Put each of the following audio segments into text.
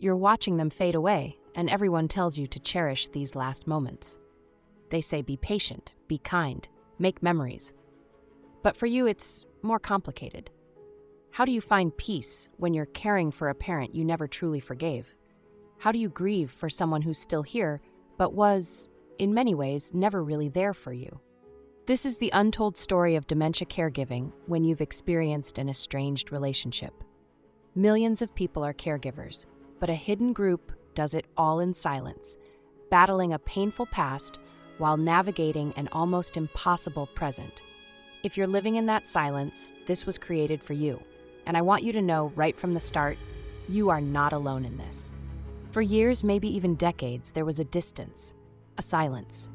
You're watching them fade away, and everyone tells you to cherish these last moments. They say be patient, be kind, make memories. But for you, it's more complicated. How do you find peace when you're caring for a parent you never truly forgave? How do you grieve for someone who's still here, but was, in many ways, never really there for you? This is the untold story of dementia caregiving when you've experienced an estranged relationship. Millions of people are caregivers, but a hidden group does it all in silence, battling a painful past while navigating an almost impossible present. If you're living in that silence, this was created for you. And I want you to know right from the start, you are not alone in this. For years, maybe even decades, there was a distance, a silence,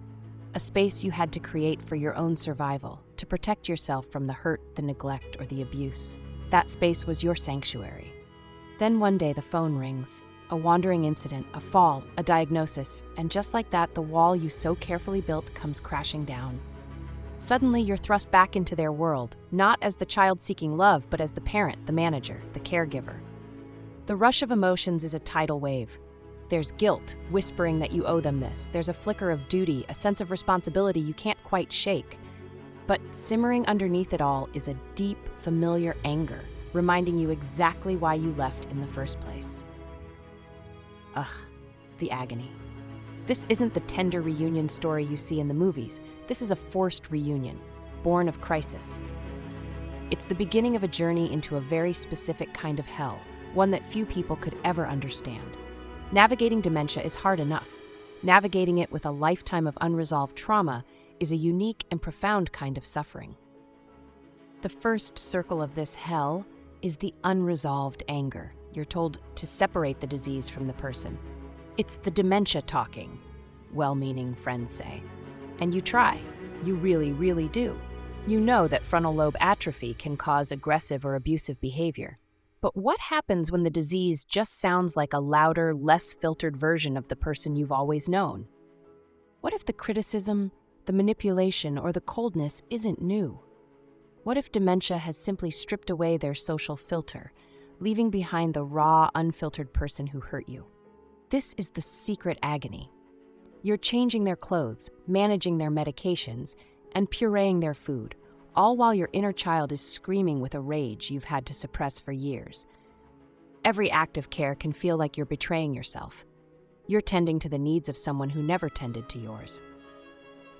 a space you had to create for your own survival, to protect yourself from the hurt, the neglect, or the abuse. That space was your sanctuary. Then one day the phone rings, a wandering incident, a fall, a diagnosis, and just like that, the wall you so carefully built comes crashing down. Suddenly, you're thrust back into their world, not as the child seeking love, but as the parent, the manager, the caregiver. The rush of emotions is a tidal wave. There's guilt, whispering that you owe them this. There's a flicker of duty, a sense of responsibility you can't quite shake. But simmering underneath it all is a deep, familiar anger, reminding you exactly why you left in the first place. Ugh, the agony. This isn't the tender reunion story you see in the movies. This is a forced reunion, born of crisis. It's the beginning of a journey into a very specific kind of hell, one that few people could ever understand. Navigating dementia is hard enough. Navigating it with a lifetime of unresolved trauma is a unique and profound kind of suffering. The first circle of this hell is the unresolved anger. You're told to separate the disease from the person. It's the dementia talking, well-meaning friends say. And you try. You really, really do. You know that frontal lobe atrophy can cause aggressive or abusive behavior. But what happens when the disease just sounds like a louder, less filtered version of the person you've always known? What if the criticism, the manipulation, or the coldness isn't new? What if dementia has simply stripped away their social filter, leaving behind the raw, unfiltered person who hurt you? This is the secret agony. You're changing their clothes, managing their medications, and pureeing their food, all while your inner child is screaming with a rage you've had to suppress for years. Every act of care can feel like you're betraying yourself. You're tending to the needs of someone who never tended to yours.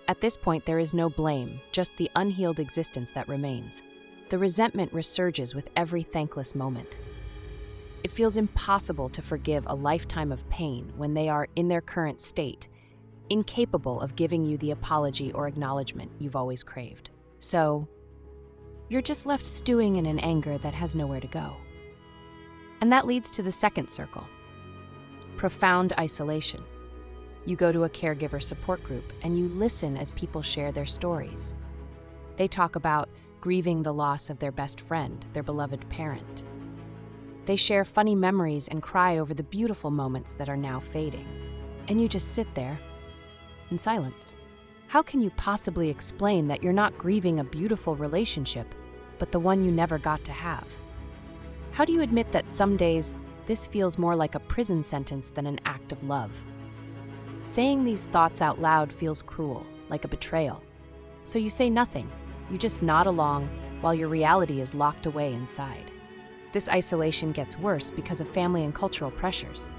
At this point, there is no blame, just the unhealed existence that remains. The resentment resurges with every thankless moment. It feels impossible to forgive a lifetime of pain when they are in their current state, incapable of giving you the apology or acknowledgement you've always craved. So, you're just left stewing in an anger that has nowhere to go. And that leads to the second circle, profound isolation. You go to a caregiver support group and you listen as people share their stories. They talk about grieving the loss of their best friend, their beloved parent. They share funny memories and cry over the beautiful moments that are now fading. And you just sit there in silence. How can you possibly explain that you're not grieving a beautiful relationship, but the one you never got to have? How do you admit that some days this feels more like a prison sentence than an act of love? Saying these thoughts out loud feels cruel, like a betrayal. So you say nothing. You just nod along while your reality is locked away inside. This isolation gets worse because of family and cultural pressures.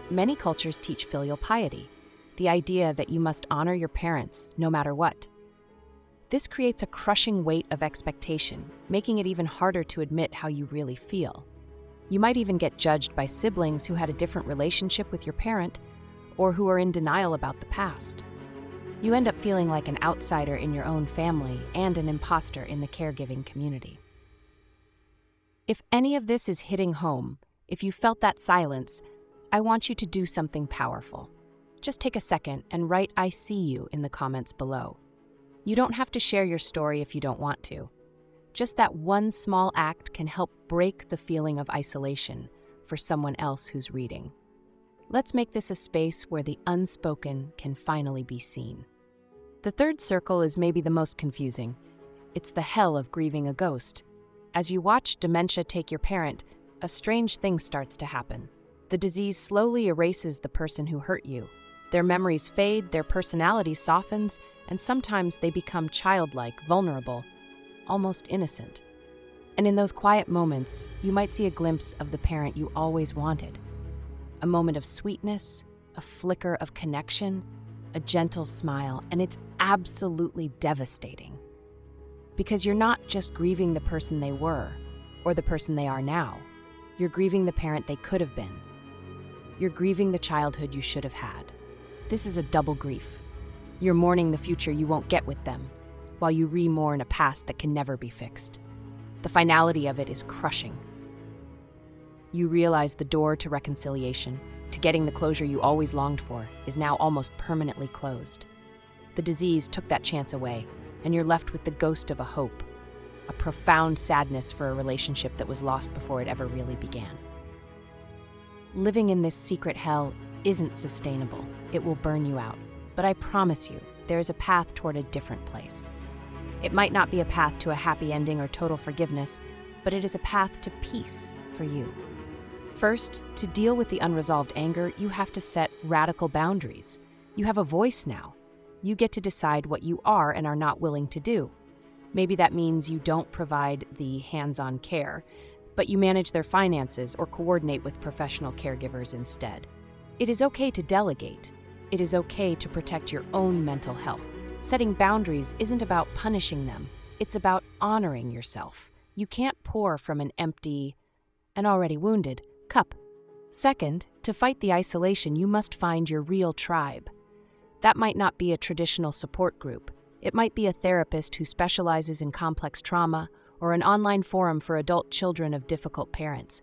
Many cultures teach filial piety, the idea that you must honor your parents no matter what. This creates a crushing weight of expectation, making it even harder to admit how you really feel. You might even get judged by siblings who had a different relationship with your parent or who are in denial about the past. You end up feeling like an outsider in your own family and an imposter in the caregiving community. If any of this is hitting home, if you felt that silence, I want you to do something powerful. Just take a second and write "I see you" in the comments below. You don't have to share your story if you don't want to. Just that one small act can help break the feeling of isolation for someone else who's reading. Let's make this a space where the unspoken can finally be seen. The third circle is maybe the most confusing. It's the hell of grieving a ghost. As you watch dementia take your parent, a strange thing starts to happen. The disease slowly erases the person who hurt you. Their memories fade, their personality softens, and sometimes they become childlike, vulnerable, almost innocent. And in those quiet moments, you might see a glimpse of the parent you always wanted. A moment of sweetness, a flicker of connection, a gentle smile, and it's absolutely devastating. Because you're not just grieving the person they were, or the person they are now. You're grieving the parent they could have been. You're grieving the childhood you should have had. This is a double grief. You're mourning the future you won't get with them, while you re-mourn a past that can never be fixed. The finality of it is crushing. You realize the door to reconciliation, to getting the closure you always longed for, is now almost permanently closed. The disease took that chance away, and you're left with the ghost of a hope, a profound sadness for a relationship that was lost before it ever really began. Living in this secret hell isn't sustainable. It will burn you out. But I promise you, there is a path toward a different place. It might not be a path to a happy ending or total forgiveness, but it is a path to peace for you. First, to deal with the unresolved anger, you have to set radical boundaries. You have a voice now. You get to decide what you are and are not willing to do. Maybe that means you don't provide the hands-on care, but you manage their finances or coordinate with professional caregivers instead. It is okay to delegate. It is okay to protect your own mental health. Setting boundaries isn't about punishing them. It's about honoring yourself. You can't pour from an empty and already wounded cup. Second, to fight the isolation, you must find your real tribe. That might not be a traditional support group. It might be a therapist who specializes in complex trauma or an online forum for adult children of difficult parents.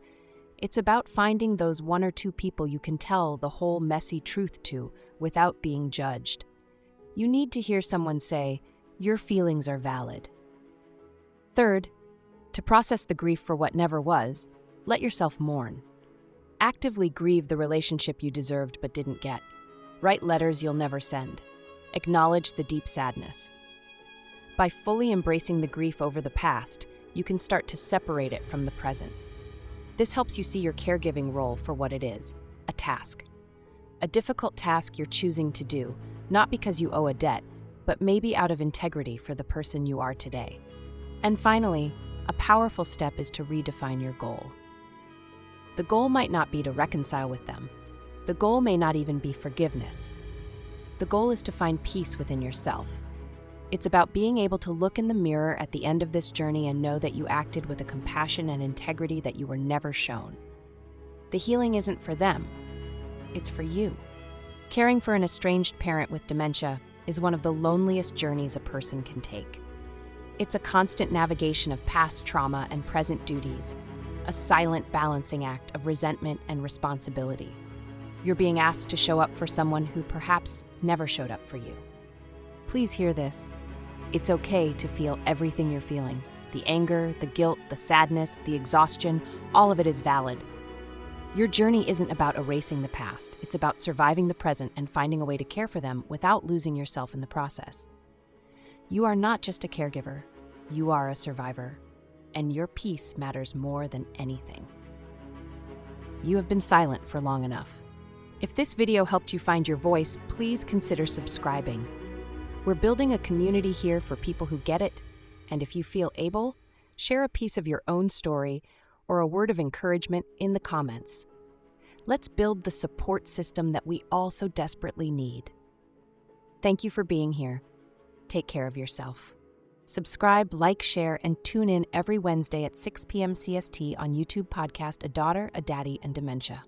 It's about finding those one or two people you can tell the whole messy truth to without being judged. You need to hear someone say, "Your feelings are valid." Third, to process the grief for what never was, let yourself mourn. Actively grieve the relationship you deserved but didn't get. Write letters you'll never send. Acknowledge the deep sadness. By fully embracing the grief over the past, you can start to separate it from the present. This helps you see your caregiving role for what it is, a task. A difficult task you're choosing to do, not because you owe a debt, but maybe out of integrity for the person you are today. And finally, a powerful step is to redefine your goal. The goal might not be to reconcile with them. The goal may not even be forgiveness. The goal is to find peace within yourself. It's about being able to look in the mirror at the end of this journey and know that you acted with a compassion and integrity that you were never shown. The healing isn't for them. It's for you. Caring for an estranged parent with dementia is one of the loneliest journeys a person can take. It's a constant navigation of past trauma and present duties, a silent balancing act of resentment and responsibility. You're being asked to show up for someone who perhaps never showed up for you. Please hear this. It's okay to feel everything you're feeling. The anger, the guilt, the sadness, the exhaustion, all of it is valid. Your journey isn't about erasing the past. It's about surviving the present and finding a way to care for them without losing yourself in the process. You are not just a caregiver. You are a survivor. And your peace matters more than anything. You have been silent for long enough. If this video helped you find your voice, please consider subscribing. We're building a community here for people who get it, and if you feel able, share a piece of your own story or a word of encouragement in the comments. Let's build the support system that we all so desperately need. Thank you for being here. Take care of yourself. Subscribe, like, share, and tune in every Wednesday at 6 p.m. CST on YouTube podcast A Daughter, a Daddy, and Dementia.